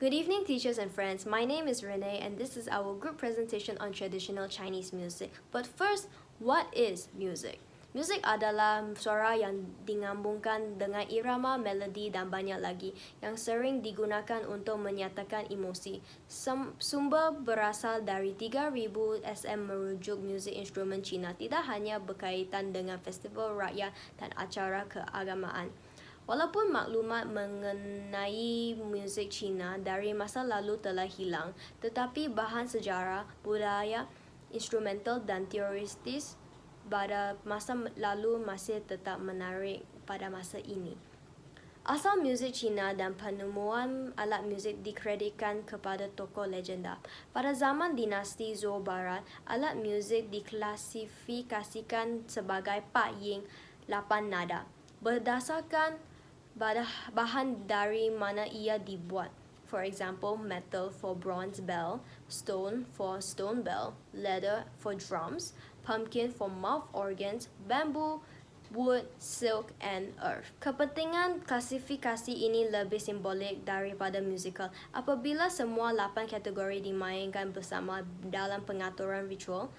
Good evening, teachers and friends. My name is Renee, and this is our group presentation on traditional Chinese music. But first, what is music? Music adalah suara yang digabungkan dengan irama, melodi, dan banyak lagi yang sering digunakan untuk menyatakan emosi. Sumber berasal dari 3000 SM merujuk muzik instrumen Cina tidak hanya berkaitan dengan festival rakyat dan acara keagamaan. Walaupun maklumat mengenai muzik Cina dari masa lalu telah hilang, tetapi bahan sejarah, budaya, instrumental dan teoretis pada masa lalu masih tetap menarik pada masa ini. Asal muzik Cina dan penemuan alat muzik dikreditkan kepada tokoh legenda. Pada zaman dinasti Zhou Barat, alat muzik diklasifikasikan sebagai Pat Ying, 8 nada, berdasarkan bahan dari mana ia dibuat. For example, metal for bronze bell, stone for stone bell, leather for drums, pumpkin for mouth organs, bamboo, wood, silk, and earth. Kepentingan klasifikasi ini lebih simbolik daripada musikal. Apabila semua 8 kategori dimainkan bersama dalam pengaturan ritual,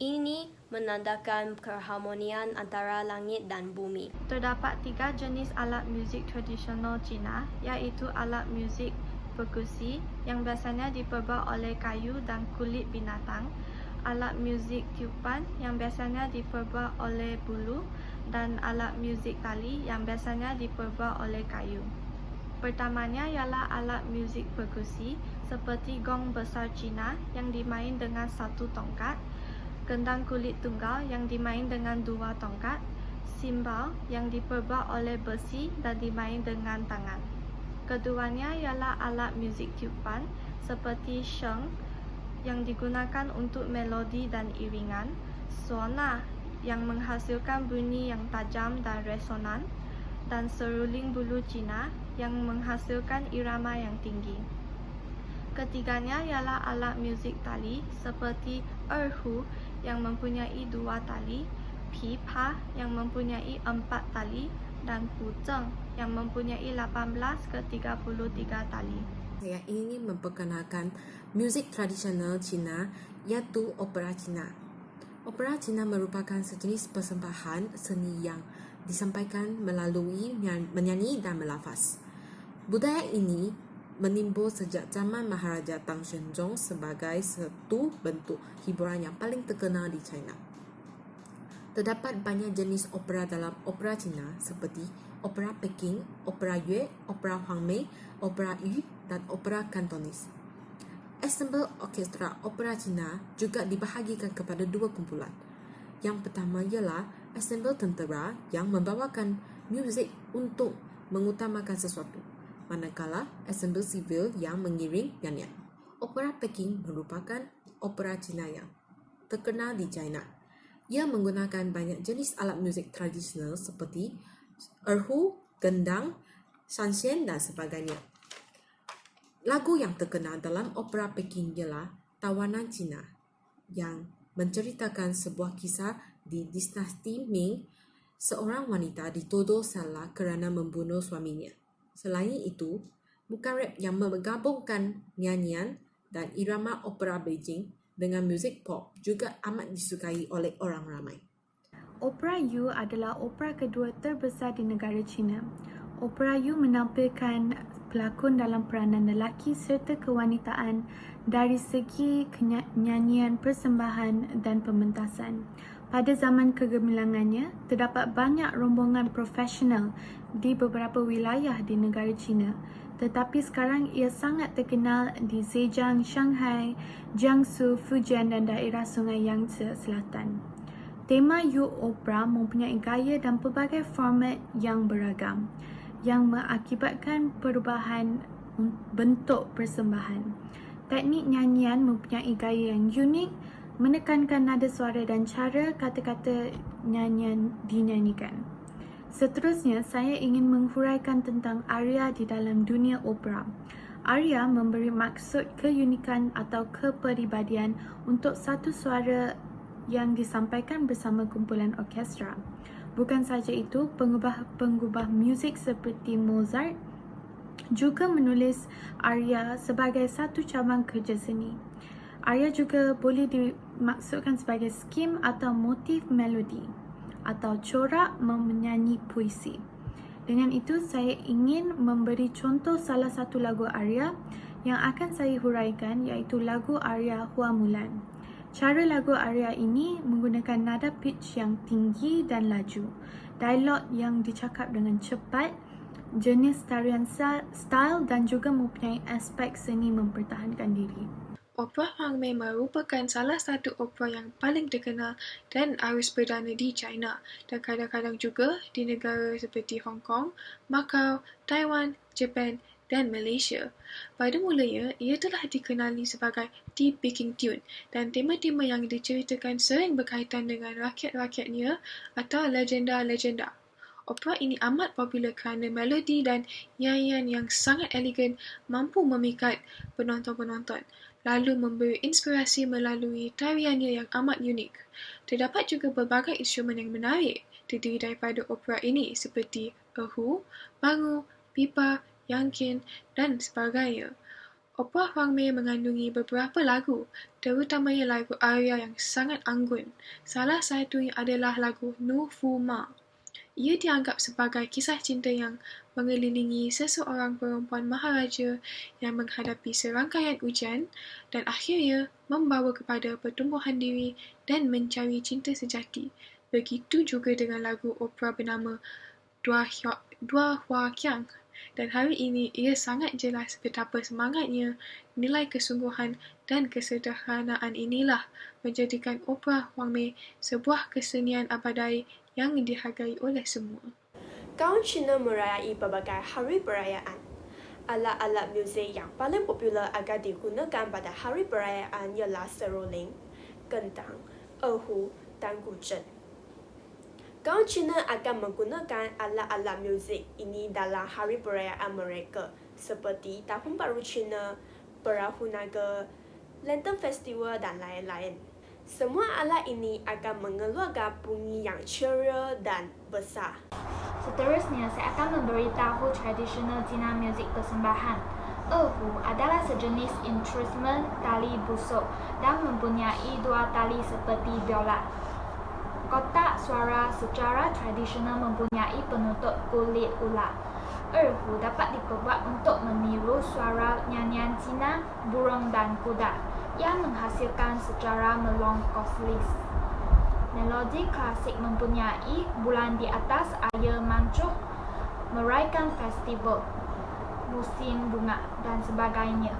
ini menandakan keharmonian antara langit dan bumi. Terdapat 3 jenis alat muzik tradisional Cina, iaitu alat muzik perkusi yang biasanya diperbuat oleh kayu dan kulit binatang, alat muzik tiupan yang biasanya diperbuat oleh bulu, dan alat muzik tali yang biasanya diperbuat oleh kayu. Pertamanya ialah alat muzik perkusi seperti gong besar Cina yang dimain dengan 1 tongkat, gendang kulit tunggal yang dimain dengan 2 tongkat, simbal yang diperbuat oleh besi dan dimain dengan tangan. Keduanya ialah alat muzik tiupan seperti sheng yang digunakan untuk melodi dan iringan, suona yang menghasilkan bunyi yang tajam dan resonan, dan seruling bulu Cina yang menghasilkan irama yang tinggi. Ketiganya ialah alat muzik tali seperti erhu yang mempunyai 2 tali, pipa yang mempunyai 4 tali, dan puzheng yang mempunyai 18 ke 33 tali. Saya ingin memperkenalkan muzik tradisional Cina, iaitu opera Cina. Opera Cina merupakan sejenis persembahan seni yang disampaikan melalui menyanyi dan melafaz. Budaya ini menimbul sejak zaman Maharaja Tang Xuanzong sebagai satu bentuk hiburan yang paling terkenal di China. Terdapat banyak jenis opera dalam opera Cina seperti opera Peking, opera Yue, opera Huangmei, opera Yu, dan opera Kantonis. Ensemble orkestra opera Cina juga dibahagikan kepada 2 kumpulan. Yang pertama ialah ensemble tentera yang membawakan muzik untuk mengutamakan sesuatu, manakala ensemble sivil yang mengiring nyanyian. Opera Peking merupakan opera Cina yang terkenal di China. Ia menggunakan banyak jenis alat muzik tradisional seperti erhu, gendang, shanxian dan sebagainya. Lagu yang terkenal dalam opera Peking ialah Tawanan Cina yang menceritakan sebuah kisah di dinasti Ming. Seorang wanita dituduh salah kerana membunuh suaminya. Selain itu, muka rap yang menggabungkan nyanyian dan irama opera Beijing dengan muzik pop juga amat disukai oleh orang ramai. Opera Yu adalah opera kedua terbesar di negara China. Opera Yu menampilkan pelakon dalam peranan lelaki serta kewanitaan dari segi nyanyian, persembahan dan pementasan. Pada zaman kegemilangannya, terdapat banyak rombongan profesional di beberapa wilayah di negara China. Tetapi sekarang ia sangat terkenal di Zhejiang, Shanghai, Jiangsu, Fujian dan daerah Sungai Yangtze Selatan. Tema Yu Opera mempunyai gaya dan pelbagai format yang beragam, yang mengakibatkan perubahan bentuk persembahan. Teknik nyanyian mempunyai gaya yang unik, menekankan nada suara dan cara kata-kata nyanyian dinyanyikan. Seterusnya, saya ingin menghuraikan tentang aria di dalam dunia opera. Aria memberi maksud keunikan atau kepribadian untuk satu suara yang disampaikan bersama kumpulan orkestra. Bukan saja itu, pengubah muzik seperti Mozart juga menulis arya sebagai satu cabang kerja seni. Arya juga boleh dimaksudkan sebagai skim atau motif melodi atau corak menyanyi puisi. Dengan itu, saya ingin memberi contoh salah satu lagu arya yang akan saya huraikan, iaitu lagu arya Hua Mulan. Cara lagu arya ini menggunakan nada pitch yang tinggi dan laju, dialog yang dicakap dengan cepat, jenis tarian style dan juga mempunyai aspek seni mempertahankan diri. Opera Huang Mei merupakan salah satu opera yang paling terkenal dan arus perdana di China dan kadang-kadang juga di negara seperti Hong Kong, Macau, Taiwan, Japan dan Malaysia. Pada mulanya, ia telah dikenali sebagai The Peking Tune dan tema-tema yang diceritakan sering berkaitan dengan rakyat-rakyatnya atau legenda-legenda. Opera ini amat popular kerana melodi dan nyanyian yang sangat elegan mampu memikat penonton-penonton, lalu memberi inspirasi melalui tariannya yang amat unik. Terdapat juga berbagai instrumen yang menarik terdiri daripada opera ini seperti erhu, bangu, pipa, yangqin dan sebagainya. Opera Huang Mei mengandungi beberapa lagu, terutamanya lagu arya yang sangat anggun. Salah satunya adalah lagu Nu Fu Ma. Ia dianggap sebagai kisah cinta yang mengelilingi seseorang perempuan maharaja yang menghadapi serangkaian ujian dan akhirnya membawa kepada pertumbuhan diri dan mencari cinta sejati. Begitu juga dengan lagu opera bernama Dua Hua Qiang. Dan hari ini ia sangat jelas betapa semangatnya, nilai kesungguhan dan kesederhanaan inilah menjadikan opera Huang Mei sebuah kesenian abadi yang dihargai oleh semua. Kaum Cina merayai berbagai hari perayaan. Alat-alat muzik yang paling popular agar digunakan pada hari perayaan ialah seruling, gendang, erhu dan guzheng. Kaum Cina akan menggunakan alat-alat muzik ini dalam hari perayaan mereka seperti Tahun Baru Cina, Perahu Naga, Lantern Festival dan lain-lain. Semua alat ini akan mengeluarkan bunyi yang ceria dan besar. Seterusnya, saya akan memberitahu tradisional Cina muzik persembahan. Erhu adalah sejenis instrumen tali busuk dan mempunyai dua tali seperti biola. Kotak suara secara tradisional mempunyai penutup kulit ular. Erhu dapat diperbuat untuk meniru suara nyanyian Cina, burung dan kuda yang menghasilkan secara melongkoslis. Melodi klasik mempunyai bulan di atas air mancur, meraihkan festival, musim bunga dan sebagainya.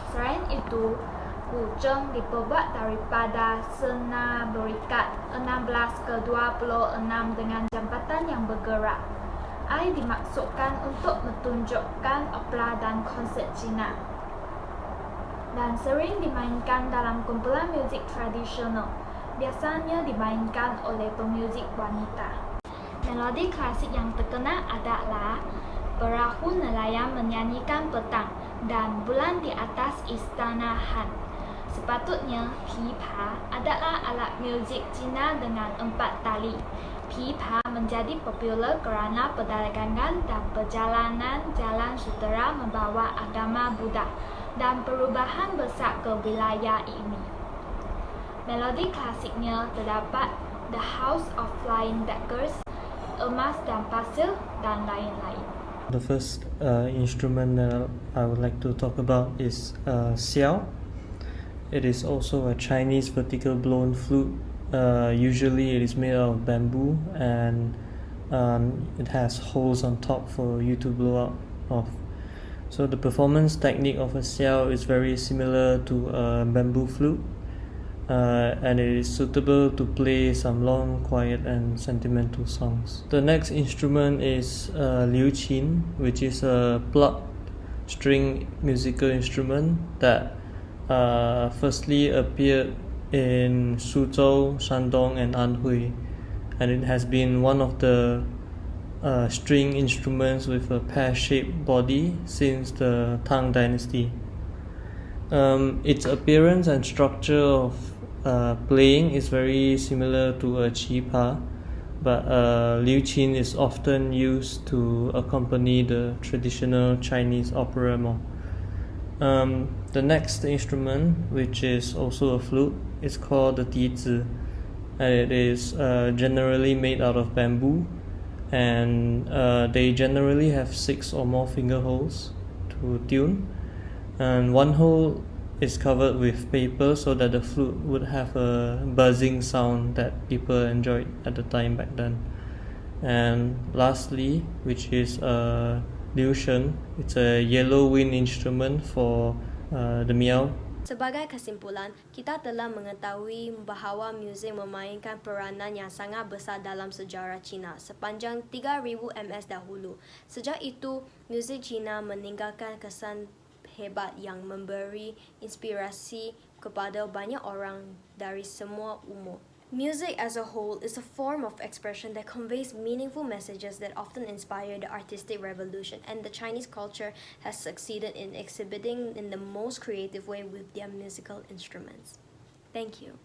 Selain itu, guzheng diperbuat daripada senar berikat 16-26 dengan jambatan yang bergerak. Ia dimaksudkan untuk menunjukkan opera dan konsert Cina dan sering dimainkan dalam kumpulan muzik tradisional. Biasanya dimainkan oleh pemuzik wanita. Melodi klasik yang terkenal adalah Perahu Nelayan menyanyikan petang dan Bulan di atas Istana Han. Sepatutnya, pipa adalah alat muzik Cina dengan 4 tali. Pipa menjadi popular kerana perdagangan dan perjalanan jalan sutera membawa agama Buddha dan perubahan besar ke wilayah ini. Melodi klasiknya terdapat The House of Flying Daggers, Emas dan Pasir dan lain-lain. The first instrument that I would like to talk about is xiao. It is also a Chinese vertical blown flute. Usually it is made out of bamboo and it has holes on top for you to blow out of. So the performance technique of a xiao is very similar to a bamboo flute, and it is suitable to play some long, quiet and sentimental songs. The next instrument is liu qin, which is a plucked string musical instrument that firstly appeared in Suzhou, Shandong and Anhui, and it has been one of the string instruments with a pear-shaped body since the Tang Dynasty. Its appearance and structure of playing is very similar to a qipa, but liu qin is often used to accompany the traditional Chinese opera more. The next instrument, which is also a flute, is called the tizi, and it is generally made out of bamboo, and they generally have 6 or more finger holes to tune, and one hole is covered with paper so that the flute would have a buzzing sound that people enjoyed at the time back then. And lastly, which is liu shen, it's a yellow wind instrument for the miao. Sebagai kesimpulan, kita telah mengetahui bahawa muzik memainkan peranan yang sangat besar dalam sejarah Cina sepanjang 3000 ms dahulu. Sejak itu, muzik Cina meninggalkan kesan hebat yang memberi inspirasi kepada banyak orang dari semua umur. Music as a whole is a form of expression that conveys meaningful messages that often inspire the artistic revolution, and the Chinese culture has succeeded in exhibiting in the most creative way with their musical instruments. Thank you.